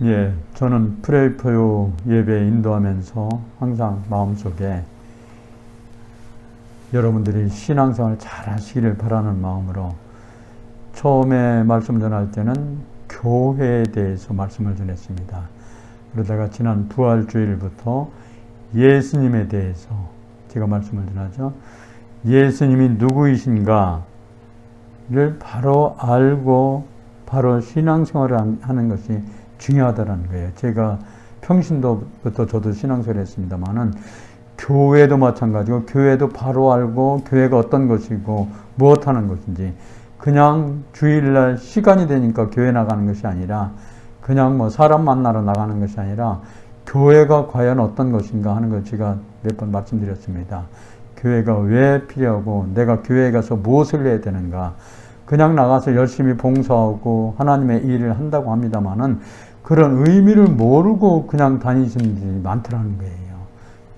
예, 저는 Pray for You 예배 인도하면서 항상 마음속에 여러분들이 신앙생활 잘 하시기를 바라는 마음으로 처음에 말씀 전할 때는 교회에 대해서 말씀을 전했습니다. 그러다가 지난 부활주일부터 예수님에 대해서 제가 말씀을 전하죠. 예수님이 누구이신가를 바로 알고 바로 신앙생활을 하는 것이 중요하다는 거예요. 제가 평신도부터 저도 신앙생활을 했습니다만은 교회도 마찬가지고 교회도 바로 알고 교회가 어떤 것이고 무엇 하는 것인지 그냥 주일날 시간이 되니까 교회 나가는 것이 아니라 그냥 뭐 사람 만나러 나가는 것이 아니라 교회가 과연 어떤 것인가 하는 걸 제가 몇 번 말씀드렸습니다. 교회가 왜 필요하고 내가 교회에 가서 무엇을 해야 되는가. 그냥 나가서 열심히 봉사하고 하나님의 일을 한다고 합니다만은 그런 의미를 모르고 그냥 다니시는 분들이 많더라는 거예요.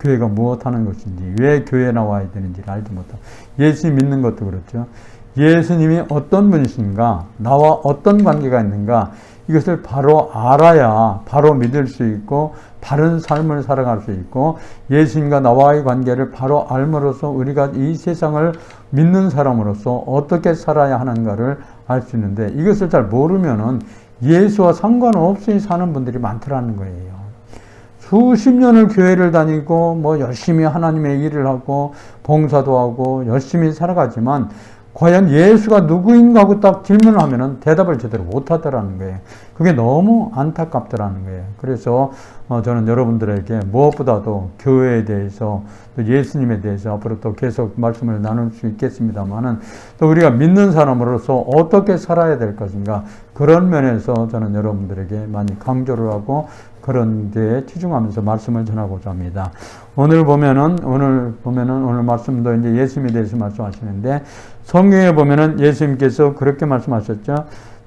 교회가 무엇 하는 것인지, 왜 교회에 나와야 되는지를 알지 못하고. 예수님 믿는 것도 그렇죠. 예수님이 어떤 분이신가, 나와 어떤 관계가 있는가, 이것을 바로 알아야 바로 믿을 수 있고 바른 삶을 살아갈 수 있고 예수님과 나와의 관계를 바로 알므로써 우리가 이 세상을 믿는 사람으로서 어떻게 살아야 하는가를 알 수 있는데 이것을 잘 모르면은 예수와 상관없이 사는 분들이 많더라는 거예요. 수십 년을 교회를 다니고 뭐 열심히 하나님의 일을 하고 봉사도 하고 열심히 살아가지만 과연 예수가 누구인가 하고 딱 질문을 하면은 대답을 제대로 못 하더라는 거예요. 그게 너무 안타깝더라는 거예요. 그래서 저는 여러분들에게 무엇보다도 교회에 대해서 또 예수님에 대해서 앞으로 또 계속 말씀을 나눌 수 있겠습니다만은 또 우리가 믿는 사람으로서 어떻게 살아야 될 것인가 그런 면에서 저는 여러분들에게 많이 강조를 하고 그런 데에 치중하면서 말씀을 전하고자 합니다. 오늘 말씀도 이제 예수님에 대해서 말씀하시는데 성경에 보면은 예수님께서 그렇게 말씀하셨죠.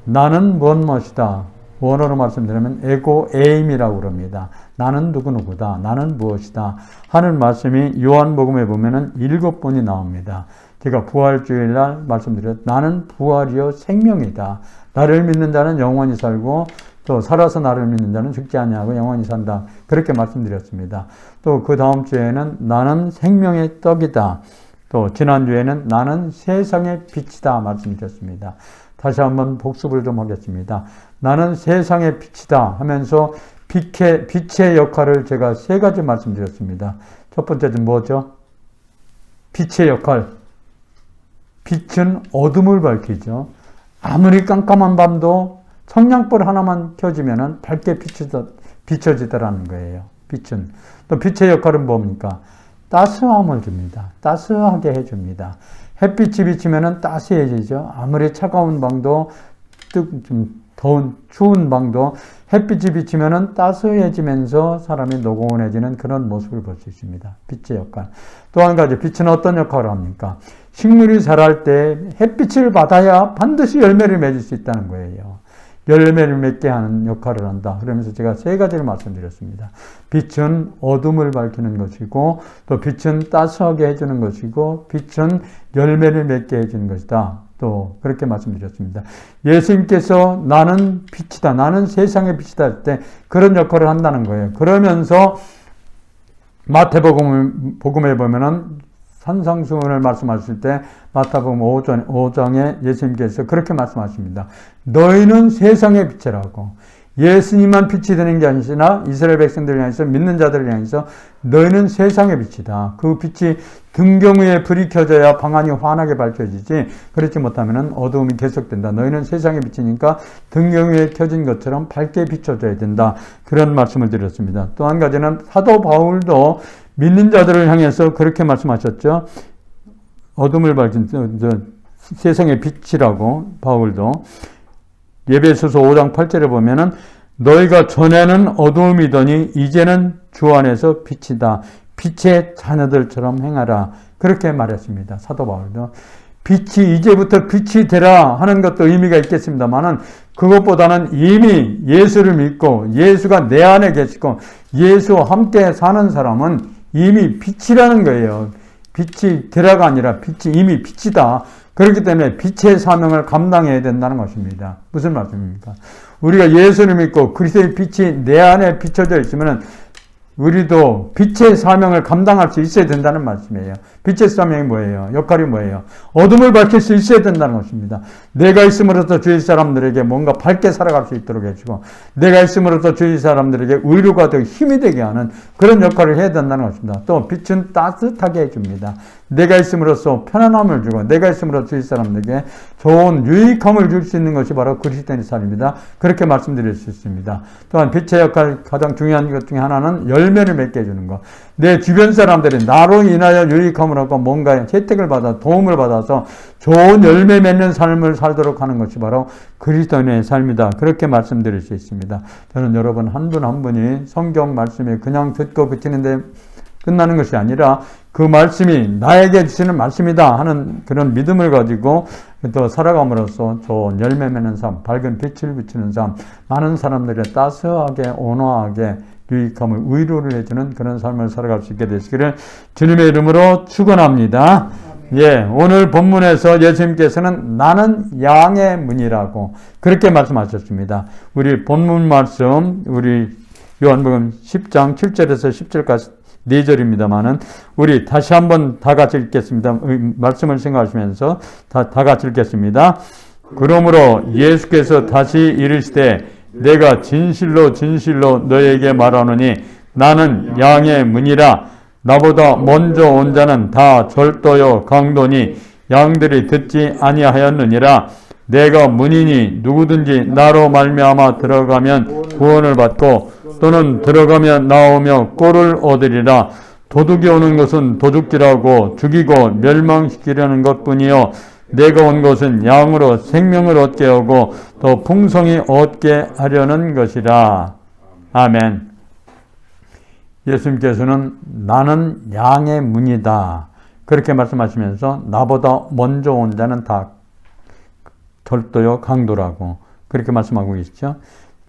나는 무엇이다. 원어로 말씀드리면 에고 에임이라고 그럽니다. 나는 누구누구다. 나는 무엇이다. 하는 말씀이 요한복음에 보면은 7번이 나옵니다. 제가 부활주일날 말씀드렸죠. 나는 부활이요 생명이다. 나를 믿는 자는 영원히 살고 또 살아서 나를 믿는 자는 죽지 아니하고 영원히 산다. 그렇게 말씀드렸습니다. 또 그 다음 주에는 나는 생명의 떡이다. 또 지난주에는 나는 세상의 빛이다 말씀드렸습니다. 다시 한번 복습을 좀 하겠습니다. 나는 세상의 빛이다 하면서 빛의 역할을 제가 3가지 말씀드렸습니다. 첫 번째는 뭐죠? 빛의 역할. 빛은 어둠을 밝히죠. 아무리 깜깜한 밤도 성냥불 하나만 켜지면은 밝게 비춰지더라는 거예요. 빛은. 또 빛의 역할은 뭡니까? 따스함을 줍니다. 따스하게 해줍니다. 햇빛이 비치면은 따스해지죠. 아무리 차가운 방도, 좀 더운, 추운 방도 햇빛이 비치면은 따스해지면서 사람이 노곤해지는 그런 모습을 볼 수 있습니다. 빛의 역할. 또 한 가지, 빛은 어떤 역할을 합니까? 식물이 자랄 때 햇빛을 받아야 반드시 열매를 맺을 수 있다는 거예요. 열매를 맺게 하는 역할을 한다. 그러면서 제가 3가지를 말씀드렸습니다. 빛은 어둠을 밝히는 것이고 또 빛은 따스하게 해주는 것이고 빛은 열매를 맺게 해주는 것이다. 또 그렇게 말씀드렸습니다. 예수님께서 나는 빛이다. 나는 세상의 빛이다 할 때 그런 역할을 한다는 거예요. 그러면서 마태복음에 보면은 산상수훈을 말씀하실 때 마태복음 5장에 예수님께서 그렇게 말씀하십니다. 너희는 세상의 빛이라고. 예수님만 빛이 되는 게 아니라 이스라엘 백성들을 향해서 믿는 자들을 향해서 너희는 세상의 빛이다. 그 빛이 등경 위에 불이 켜져야 방안이 환하게 밝혀지지 그렇지 못하면 어두움이 계속된다. 너희는 세상의 빛이니까 등경 위에 켜진 것처럼 밝게 비춰져야 된다. 그런 말씀을 드렸습니다. 또 한 가지는 사도 바울도 믿는 자들을 향해서 그렇게 말씀하셨죠. 어둠을 밝힌 세상의 빛이라고 바울도 에베소서 5장 8절에 보면은 너희가 전에는 어두움이더니 이제는 주 안에서 빛이다. 빛의 자녀들처럼 행하라. 그렇게 말했습니다. 사도 바울도. 빛이 이제부터 빛이 되라 하는 것도 의미가 있겠습니다만은 그것보다는 이미 예수를 믿고 예수가 내 안에 계시고 예수와 함께 사는 사람은 이미 빛이라는 거예요. 빛이 되라가 아니라 빛이 이미 빛이다. 그렇기 때문에 빛의 사명을 감당해야 된다는 것입니다. 무슨 말씀입니까? 우리가 예수를 믿고 그리스도의 빛이 내 안에 비춰져 있으면 우리도 빛의 사명을 감당할 수 있어야 된다는 말씀이에요. 빛의 사명이 뭐예요? 역할이 뭐예요? 어둠을 밝힐 수 있어야 된다는 것입니다. 내가 있음으로써 주위 사람들에게 뭔가 밝게 살아갈 수 있도록 해주고, 내가 있음으로써 주위 사람들에게 의료가 되고 힘이 되게 하는 그런 역할을 해야 된다는 것입니다. 또 빛은 따뜻하게 해줍니다. 내가 있음으로써 편안함을 주고, 내가 있음으로써 주위 사람들에게 좋은 유익함을 줄 수 있는 것이 바로 그리스도인의 삶입니다. 그렇게 말씀드릴 수 있습니다. 또한 빛의 역할 가장 중요한 것 중에 하나는 열매를 맺게 해주는 것. 내 주변 사람들이 나로 인하여 유익함을 얻고 뭔가 혜택을 받아 도움을 받아서 좋은 열매 맺는 삶을 살도록 하는 것이 바로 그리스도인의 삶이다. 그렇게 말씀드릴 수 있습니다. 저는 여러분 한 분 한 분이 성경 말씀에 그냥 듣고 그치는데 끝나는 것이 아니라 그 말씀이 나에게 주시는 말씀이다 하는 그런 믿음을 가지고 또 살아감으로써 좋은 열매 맺는 삶, 밝은 빛을 비추는 삶, 많은 사람들의 따스하게 온화하게 유익함을 위로를 해주는 그런 삶을 살아갈 수 있게 되시기를 주님의 이름으로 축원합니다. 예, 오늘 본문에서 예수님께서는 나는 양의 문이라고 그렇게 말씀하셨습니다. 우리 본문 말씀, 우리 요한복음 10장 7절에서 10절까지 4절입니다만은 우리 다시 한번 다 같이 읽겠습니다. 말씀을 생각하시면서 다 같이 읽겠습니다. 그러므로 예수께서 다시 이르시되 내가 진실로 진실로 너에게 말하노니 나는 양의 문이라. 나보다 먼저 온 자는 다 절도요 강도니 양들이 듣지 아니하였느니라. 내가 문이니 누구든지 나로 말미암아 들어가면 구원을 받고 또는 들어가면 나오며 꼴을 얻으리라. 도둑이 오는 것은 도둑질하고 죽이고 멸망시키려는 것뿐이요 내가 온 것은 양으로 생명을 얻게 하고 더 풍성히 얻게 하려는 것이라. 아멘. 예수님께서는 나는 양의 문이다. 그렇게 말씀하시면서 나보다 먼저 온 자는 다 절도요 강도라고 그렇게 말씀하고 계시죠.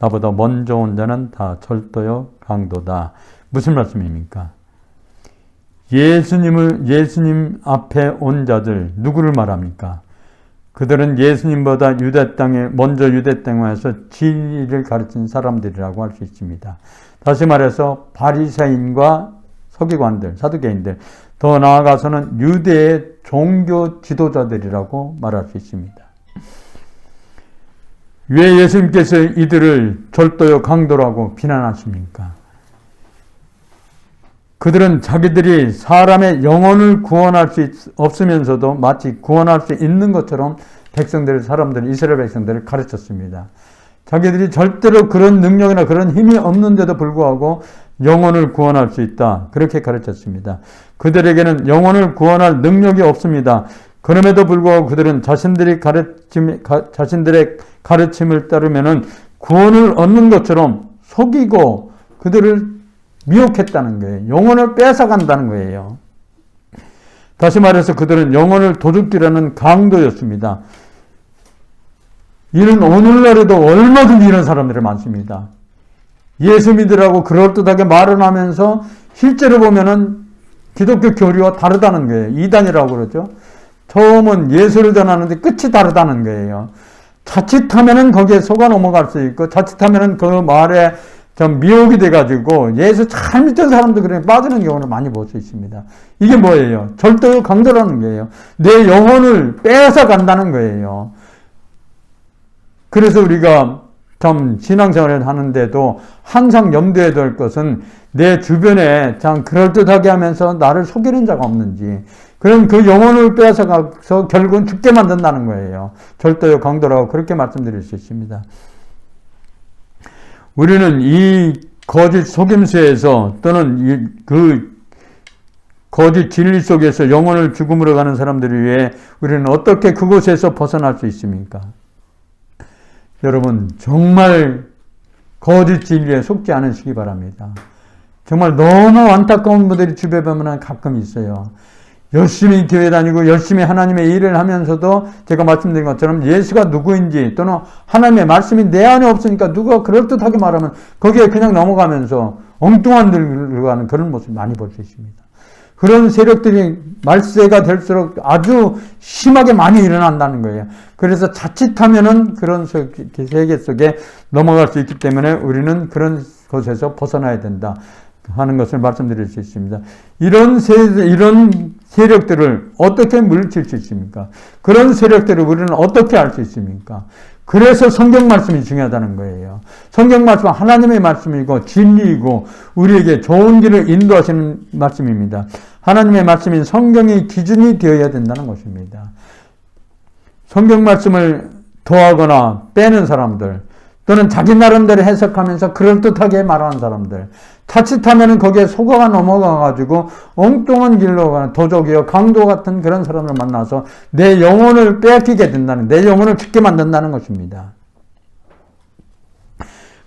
나보다 먼저 온 자는 다 절도요 강도다. 무슨 말씀입니까? 예수님 앞에 온 자들 누구를 말합니까? 그들은 예수님보다 먼저 유대 땅에 와서 진리를 가르친 사람들이라고 할 수 있습니다. 다시 말해서 바리새인과 서기관들, 사두개인들, 더 나아가서는 유대의 종교 지도자들이라고 말할 수 있습니다. 왜 예수님께서 이들을 절도요 강도라고 비난하십니까? 그들은 자기들이 사람의 영혼을 구원할 수 없으면서도 마치 구원할 수 있는 것처럼 이스라엘 백성들을 가르쳤습니다. 자기들이 절대로 그런 능력이나 그런 힘이 없는데도 불구하고 영혼을 구원할 수 있다. 그렇게 가르쳤습니다. 그들에게는 영혼을 구원할 능력이 없습니다. 그럼에도 불구하고 그들은 자신들의 가르침을 따르면은 구원을 얻는 것처럼 속이고 그들을 미혹했다는 거예요. 영혼을 뺏어간다는 거예요. 다시 말해서 그들은 영혼을 도둑질하는 강도였습니다. 이는 오늘날에도 얼마든지 이런 사람들이 많습니다. 예수 믿으라고 그럴듯하게 말을 하면서 실제로 보면은 기독교 교리와 다르다는 거예요. 이단이라고 그러죠. 처음은 예수를 전하는데 끝이 다르다는 거예요. 자칫하면은 거기에 속아 넘어갈 수 있고, 자칫하면은 그 말에 좀 미혹이 돼가지고 예수 잘 믿던 사람도 그래 빠지는 경우를 많이 볼 수 있습니다. 이게 뭐예요? 절도 강도라는 거예요. 내 영혼을 빼앗아 간다는 거예요. 그래서 우리가 참 신앙생활을 하는데도 항상 염두에 둘 것은 내 주변에 참 그럴듯하게 하면서 나를 속이는 자가 없는지, 그럼 그 영혼을 빼앗아 가서 결국은 죽게 만든다는 거예요. 절도요 강도라고 그렇게 말씀드릴 수 있습니다. 우리는 이 거짓 속임수에서 또는 그 거짓 진리 속에서 영혼을 죽음으로 가는 사람들을 위해 우리는 어떻게 그곳에서 벗어날 수 있습니까? 여러분 정말 거짓 진리에 속지 않으시기 바랍니다. 정말 너무 안타까운 분들이 주변에 보면 가끔 있어요. 열심히 교회 다니고 열심히 하나님의 일을 하면서도 제가 말씀드린 것처럼 예수가 누구인지 또는 하나님의 말씀이 내 안에 없으니까 누가 그럴듯하게 말하면 거기에 그냥 넘어가면서 엉뚱한 들로 가는 그런 모습 많이 볼 수 있습니다. 그런 세력들이 말세가 될수록 아주 심하게 많이 일어난다는 거예요. 그래서 자칫하면은 그런 세계 속에 넘어갈 수 있기 때문에 우리는 그런 것에서 벗어나야 된다 하는 것을 말씀드릴 수 있습니다. 이런 세력들을 어떻게 물리칠 수 있습니까? 그런 세력들을 우리는 어떻게 알 수 있습니까? 그래서 성경 말씀이 중요하다는 거예요. 성경 말씀은 하나님의 말씀이고 진리이고 우리에게 좋은 길을 인도하시는 말씀입니다. 하나님의 말씀인 성경이 기준이 되어야 된다는 것입니다. 성경 말씀을 더하거나 빼는 사람들 또는 자기 나름대로 해석하면서 그럴듯하게 말하는 사람들 자칫하면 거기에 속아가 넘어가가지고 엉뚱한 길로 가는 도적이요 강도 같은 그런 사람을 만나서 내 영혼을 빼앗기게 된다는, 내 영혼을 죽게 만든다는 것입니다.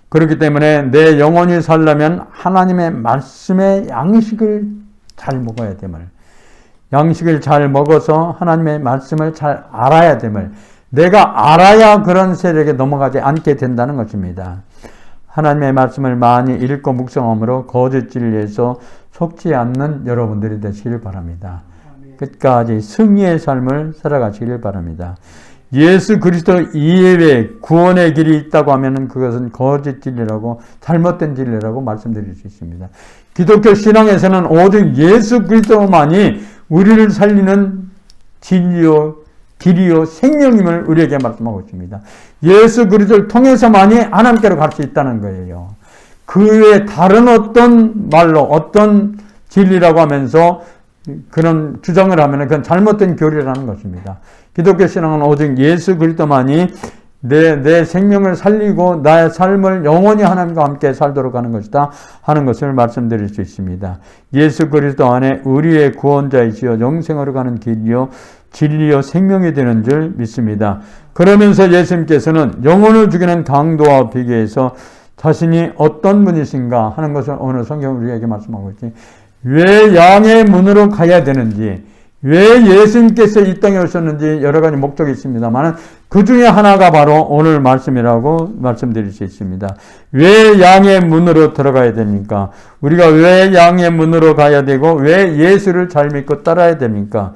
그렇기 때문에 내 영혼이 살려면 하나님의 말씀의 양식을 잘 먹어야 됨을, 양식을 잘 먹어서 하나님의 말씀을 잘 알아야 됨을, 내가 알아야 그런 세력에 넘어가지 않게 된다는 것입니다. 하나님의 말씀을 많이 읽고 묵상함으로 거짓 진리에서 속지 않는 여러분들이 되시길 바랍니다. 끝까지 승리의 삶을 살아가시길 바랍니다. 예수 그리스도 이외에 구원의 길이 있다고 하면 그것은 거짓 진리라고 잘못된 진리라고 말씀드릴 수 있습니다. 기독교 신앙에서는 오직 예수 그리스도만이 우리를 살리는 진리요 길이요 생명임을 우리에게 말씀하고 있습니다. 예수 그리스도를 통해서만이 하나님께로 갈 수 있다는 거예요. 그 외에 다른 어떤 말로 어떤 진리라고 하면서 그런 주장을 하면 그건 잘못된 교리라는 것입니다. 기독교 신앙은 오직 예수 그리스도만이 내 생명을 살리고 나의 삶을 영원히 하나님과 함께 살도록 하는 것이다 하는 것을 말씀드릴 수 있습니다. 예수 그리스도 안에 우리의 구원자이시여 영생으로 가는 길이요 진리요 생명이 되는 줄 믿습니다. 그러면서 예수님께서는 영혼을 죽이는 강도와 비교해서 자신이 어떤 분이신가 하는 것을 오늘 성경 우리에게 말씀하고 있지. 왜 양의 문으로 가야 되는지, 왜 예수님께서 이 땅에 오셨는지 여러 가지 목적이 있습니다만 그 중에 하나가 바로 오늘 말씀이라고 말씀드릴 수 있습니다. 왜 양의 문으로 들어가야 됩니까? 우리가 왜 양의 문으로 가야 되고 왜 예수를 잘 믿고 따라야 됩니까?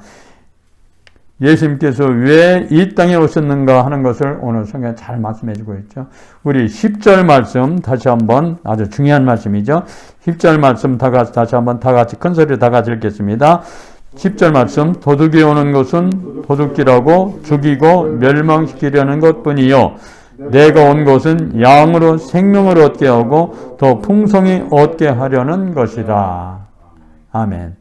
예수님께서 왜 이 땅에 오셨는가 하는 것을 오늘 성경에 잘 말씀해 주고 있죠. 우리 10절 말씀 다시 한번, 아주 중요한 말씀이죠. 10절 말씀 다시 한번 다 같이 큰 소리로 다 같이 읽겠습니다. 10절 말씀, 도둑이 오는 것은 도둑질하고 죽이고 멸망시키려는 것뿐이요 내가 온 것은 양으로 생명을 얻게 하고 더 풍성히 얻게 하려는 것이라. 아멘.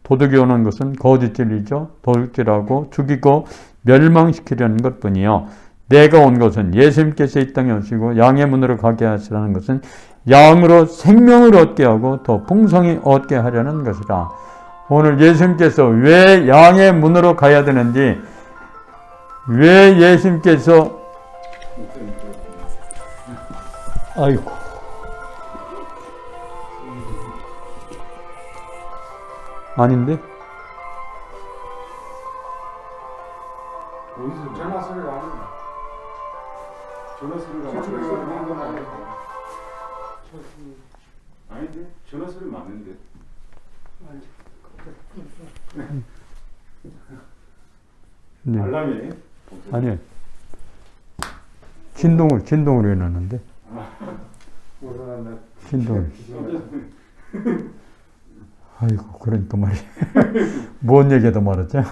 도둑이 오는 것은 거짓 진리죠. 도둑질하고 죽이고 멸망시키려는 것뿐이요 내가 온 것은 예수님께서 이 땅에 오시고 양의 문으로 가게 하시라는 것은 양으로 생명을 얻게 하고 더 풍성히 얻게 하려는 것이라. 오늘 예수님께서 왜 양의 문으로 가야 되는지, 왜 예수님께서 아이고 아닌데? 어디서 전화 소리가 안 나. 전화 소리가 아닌데? 전화 소리 맞는데. 네. 알람이? 아니 진동을 해놨는데 진동을 아이고 그러니까 말이야 뭔 얘기도 말했죠.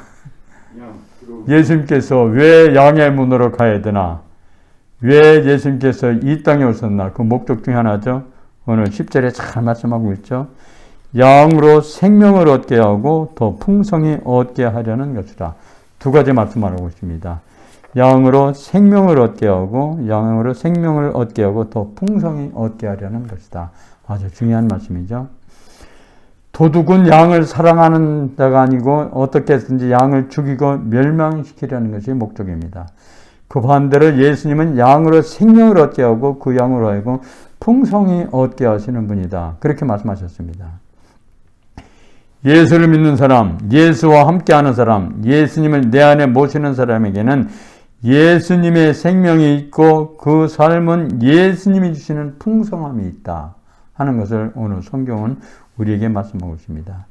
예수님께서 왜 양의 문으로 가야 되나, 왜 예수님께서 이 땅에 오셨나, 그 목적 중에 하나죠. 오늘 10절에 잘 말씀하고 있죠. 양으로 생명을 얻게 하고 더 풍성히 얻게 하려는 것이라. 두 가지 말씀하고 있습니다. 양으로 생명을 얻게 하고 양으로 생명을 얻게 하고 더 풍성히 얻게 하려는 것이다. 아주 중요한 말씀이죠. 도둑은 양을 사랑하는 자가 아니고 어떻게 해서든지 양을 죽이고 멸망시키려는 것이 목적입니다. 그 반대로 예수님은 양으로 생명을 얻게 하고 그 양으로 하여금 풍성히 얻게 하시는 분이다. 그렇게 말씀하셨습니다. 예수를 믿는 사람, 예수와 함께하는 사람, 예수님을 내 안에 모시는 사람에게는 예수님의 생명이 있고 그 삶은 예수님이 주시는 풍성함이 있다 하는 것을 오늘 성경은 우리에게 말씀하고 있습니다.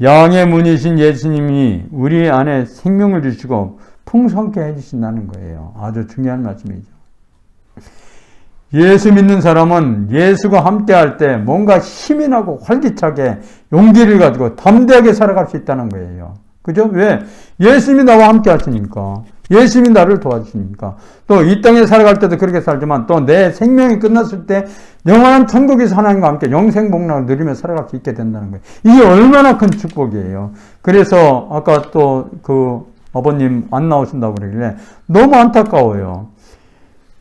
양의 문이신 예수님이 우리 안에 생명을 주시고 풍성케 해주신다는 거예요. 아주 중요한 말씀이죠. 예수 믿는 사람은 예수가 함께 할 때 뭔가 힘이 나고 활기차게 용기를 가지고 담대하게 살아갈 수 있다는 거예요. 그죠? 왜? 예수님이 나와 함께 하시니까. 예수님이 나를 도와주시니까. 또 이 땅에 살아갈 때도 그렇게 살지만 또 내 생명이 끝났을 때 영원한 천국에서 하나님과 함께 영생복락을 누리며 살아갈 수 있게 된다는 거예요. 이게 얼마나 큰 축복이에요. 그래서 아까 또 그 아버님 안 나오신다고 그러길래 너무 안타까워요.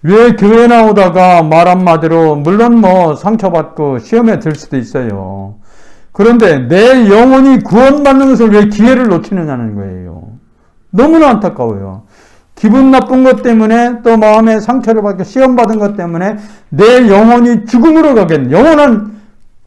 왜 교회 나오다가 말 한마디로 물론 뭐 상처받고 시험에 들 수도 있어요. 그런데 내 영혼이 구원받는 것을 왜 기회를 놓치느냐는 거예요. 너무나 안타까워요. 기분 나쁜 것 때문에 또 마음에 상처를 받고 시험받은 것 때문에 내 영혼이 죽음으로 가게, 영원한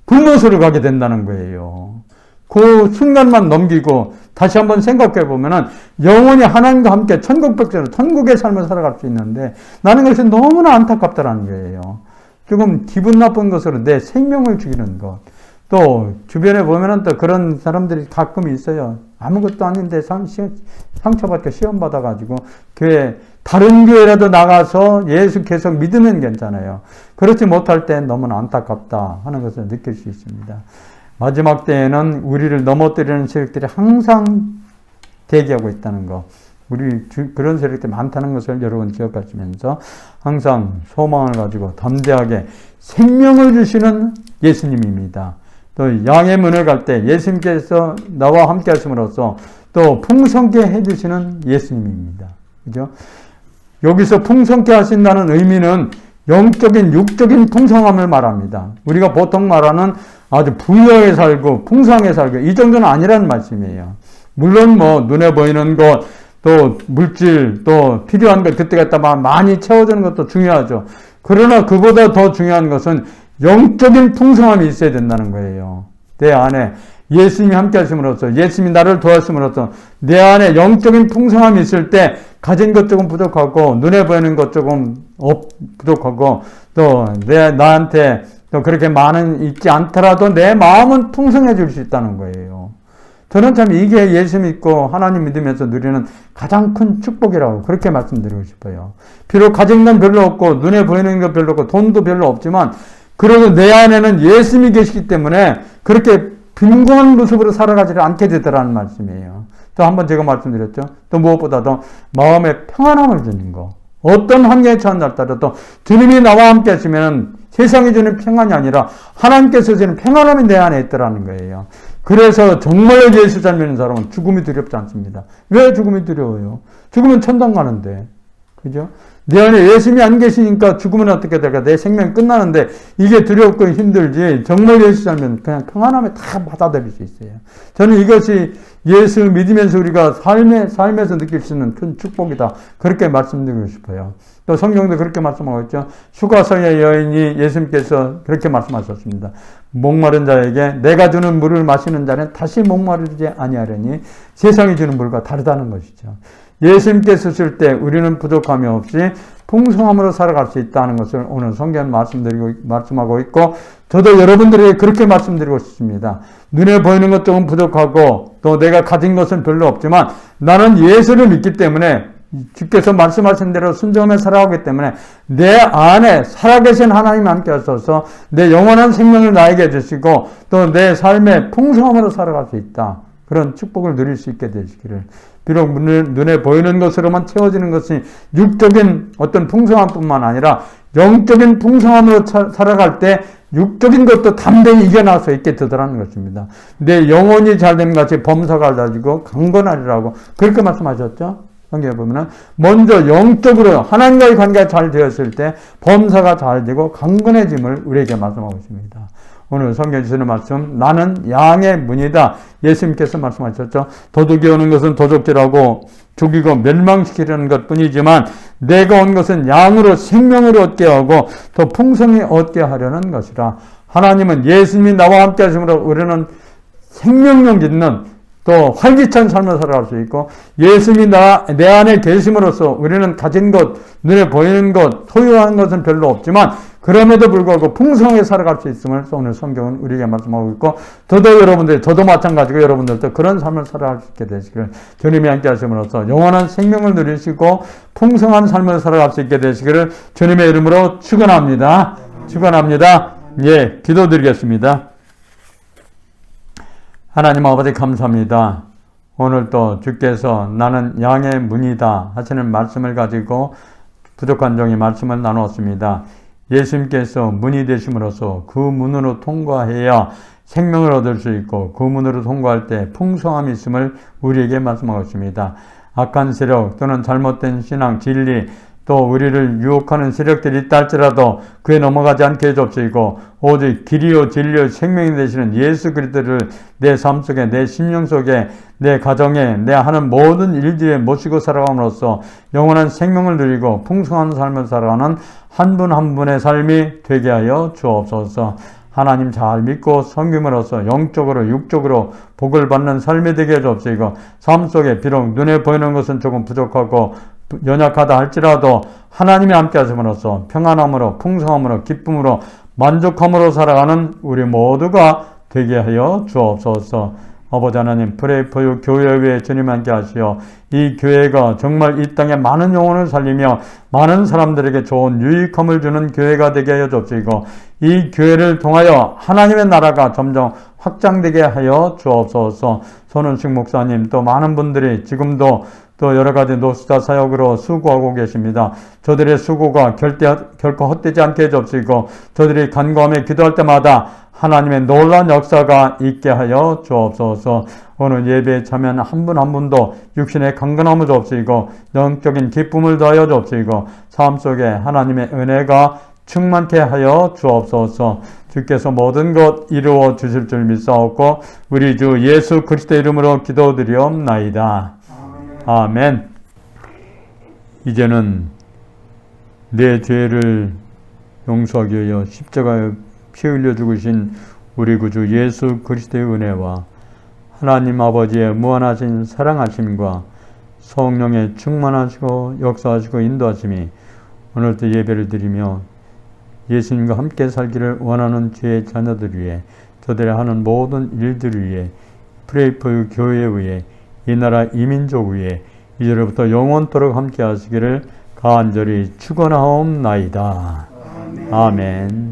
불못으로 가게 된다는 거예요. 그 순간만 넘기고 다시 한번 생각해 보면은 영원히 하나님과 함께 천국 백제로 천국의 삶을 살아갈 수 있는데 나는 그것이 너무나 안타깝다라는 거예요. 조금 기분 나쁜 것으로 내 생명을 죽이는 것. 또 주변에 보면은 또 그런 사람들이 가끔 있어요. 아무것도 아닌데 상처받고 시험 받아가지고 다른 교회라도 나가서 예수 계속 믿으면 괜찮아요. 그렇지 못할 때 너무나 안타깝다 하는 것을 느낄 수 있습니다. 마지막 때에는 우리를 넘어뜨리는 세력들이 항상 대기하고 있다는 거. 그런 세력들이 많다는 것을 여러분 기억하시면서 항상 소망을 가지고 담대하게 생명을 주시는 예수님입니다. 또 양의 문을 갈 때 예수님께서 나와 함께 하심으로써 또 풍성케 해주시는 예수님입니다. 그죠? 여기서 풍성케 하신다는 의미는 영적인, 육적인 풍성함을 말합니다. 우리가 보통 말하는 아주 부유하게 살고 풍성하게 살고 이 정도는 아니라는 말씀이에요. 물론 뭐 눈에 보이는 것, 또 물질, 또 필요한 것 그때 갖다 많이 채워주는 것도 중요하죠. 그러나 그보다 더 중요한 것은 영적인 풍성함이 있어야 된다는 거예요. 내 안에 예수님이 함께 하심으로써 예수님이 나를 도와주심으로써 내 안에 영적인 풍성함이 있을 때 가진 것 조금 부족하고 눈에 보이는 것 조금 부족하고 또 나한테 또 그렇게 많은 있지 않더라도 내 마음은 풍성해질 수 있다는 거예요. 저는 참 이게 예수 믿고 하나님 믿으면서 누리는 가장 큰 축복이라고 그렇게 말씀드리고 싶어요. 비록 가진 건 별로 없고 눈에 보이는 건 별로 없고 돈도 별로 없지만 그래도 내 안에는 예수님이 계시기 때문에 그렇게 빈곤한 모습으로 살아가지를 않게 되더라는 말씀이에요. 또 한번 제가 말씀드렸죠. 또 무엇보다도 마음에 평안함을 주는 거. 어떤 환경에 처한다더라도 주님이 나와 함께 하시면 세상이 주는 평안이 아니라 하나님께서 주는 평안함이 내 안에 있더라는 거예요. 그래서 정말로 예수 잘 믿는 사람은 죽음이 두렵지 않습니다. 왜 죽음이 두려워요? 죽으면 천당 가는데. 그죠? 내 안에 예수님이 안 계시니까 죽으면 어떻게 될까? 내 생명이 끝나는데 이게 두렵고 힘들지 정말 예수 잘 믿으면 그냥 평안함에 다 받아들일 수 있어요. 저는 이것이 예수 믿으면서 우리가 삶에서 느낄 수 있는 큰 축복이다. 그렇게 말씀드리고 싶어요. 또 성경도 그렇게 말씀하고 있죠. 휴가소의 여인이 예수님께서 그렇게 말씀하셨습니다. 목마른 자에게 내가 주는 물을 마시는 자는 다시 목마르지 아니하려니 세상이 주는 물과 다르다는 것이죠. 예수님께서 쓸 때 우리는 부족함이 없이 풍성함으로 살아갈 수 있다는 것을 오늘 성경 말씀하고 있고 저도 여러분들에게 그렇게 말씀드리고 싶습니다. 눈에 보이는 것 조금 부족하고 또 내가 가진 것은 별로 없지만 나는 예수를 믿기 때문에 주께서 말씀하신 대로 순종하며 살아가기 때문에 내 안에 살아계신 하나님 함께 하셔서 내 영원한 생명을 나에게 주시고 또 내 삶에 풍성함으로 살아갈 수 있다. 그런 축복을 누릴 수 있게 되시기를. 비록 눈에 보이는 것으로만 채워지는 것이 육적인 어떤 풍성함뿐만 아니라 영적인 풍성함으로 살아갈 때 육적인 것도 담대히 이겨나갈 수 있게 되더라는 것입니다. 내 영혼이 잘됨 같이 범사가 가지고 강건하리라고 그렇게 말씀하셨죠. 성경에 보면은 먼저 영적으로 하나님과의 관계가 잘 되었을 때 범사가 잘 되고 강건해짐을 우리에게 말씀하고 있습니다. 오늘 성경에 주시는 말씀, 나는 양의 문이다. 예수님께서 말씀하셨죠. 도둑이 오는 것은 도둑질하고 죽이고 멸망시키려는 것 뿐이지만 내가 온 것은 양으로 생명으로 얻게 하고 더 풍성히 얻게 하려는 것이라. 하나님은 예수님이 나와 함께 하심으로 우리는 생명력 있는 또 활기찬 삶을 살아갈 수 있고 예수님이 내 안에 계심으로써 우리는 가진 것, 눈에 보이는 것, 소유하는 것은 별로 없지만 그럼에도 불구하고 풍성하게 살아갈 수 있음을 오늘 성경은 우리에게 말씀하고 있고 저도 마찬가지고 여러분들도 그런 삶을 살아갈 수 있게 되시기를 주님이 함께 하심으로써 영원한 생명을 누리시고 풍성한 삶을 살아갈 수 있게 되시기를 주님의 이름으로 축원합니다. 축원합니다. 예, 기도드리겠습니다. 하나님 아버지 감사합니다. 오늘도 주께서 나는 양의 문이다 하시는 말씀을 가지고 부족한 종이 말씀을 나누었습니다. 예수님께서 문이 되심으로써 그 문으로 통과해야 생명을 얻을 수 있고 그 문으로 통과할 때 풍성함이 있음을 우리에게 말씀하고 있습니다. 악한 세력 또는 잘못된 신앙, 진리 또 우리를 유혹하는 세력들이 있다 할지라도 그에 넘어가지 않게 해주옵시고 오직 길이요 진리요 생명이 되시는 예수 그리스도를 내 삶 속에 내 심령 속에 내 가정에 내 하는 모든 일들에 모시고 살아감으로써 영원한 생명을 누리고 풍성한 삶을 살아가는 한 분 한 분의 삶이 되게 하여 주옵소서. 하나님 잘 믿고 섬김으로써 영적으로 육적으로 복을 받는 삶이 되게 해주옵시고 삶 속에 비록 눈에 보이는 것은 조금 부족하고 연약하다 할지라도 하나님이 함께 하심으로써 평안함으로 풍성함으로 기쁨으로 만족함으로 살아가는 우리 모두가 되게 하여 주옵소서. 아버지 하나님 프레이포유 교회 위에 주님 함께 하시어 이 교회가 정말 이 땅에 많은 영혼을 살리며 많은 사람들에게 좋은 유익함을 주는 교회가 되게 하여 주옵시고 이 교회를 통하여 하나님의 나라가 점점 확장되게 하여 주옵소서. 손은식 목사님 또 많은 분들이 지금도 또 여러 가지 노수자 사역으로 수고하고 계십니다. 저들의 수고가 결코 헛되지 않게 해주옵시고 저들이 간구하며 기도할 때마다 하나님의 놀라운 역사가 있게 하여 주옵소서. 오늘 예배에 참여하는 한 분 한 분도 육신의 강건함을 주옵시고 영적인 기쁨을 더하여 주옵시고 삶 속에 하나님의 은혜가 충만케 하여 주옵소서. 주께서 모든 것 이루어 주실 줄 믿사옵고 우리 주 예수 그리스도 이름으로 기도드리옵나이다. 아멘. 이제는 내 죄를 용서하기 위하여 십자가에 피 흘려 죽으신 우리 구주 예수 그리스도의 은혜와 하나님 아버지의 무한하신 사랑하심과 성령의 충만하시고 역사하시고 인도하심이 오늘도 예배를 드리며 예수님과 함께 살기를 원하는 주의 자녀들 위해 저들이 하는 모든 일들을 위해 프레이포유 교회에 의해 이 나라 이민족 위에 이제로부터 영원토록 함께 하시기를 간절히 축원하옵나이다. 아멘.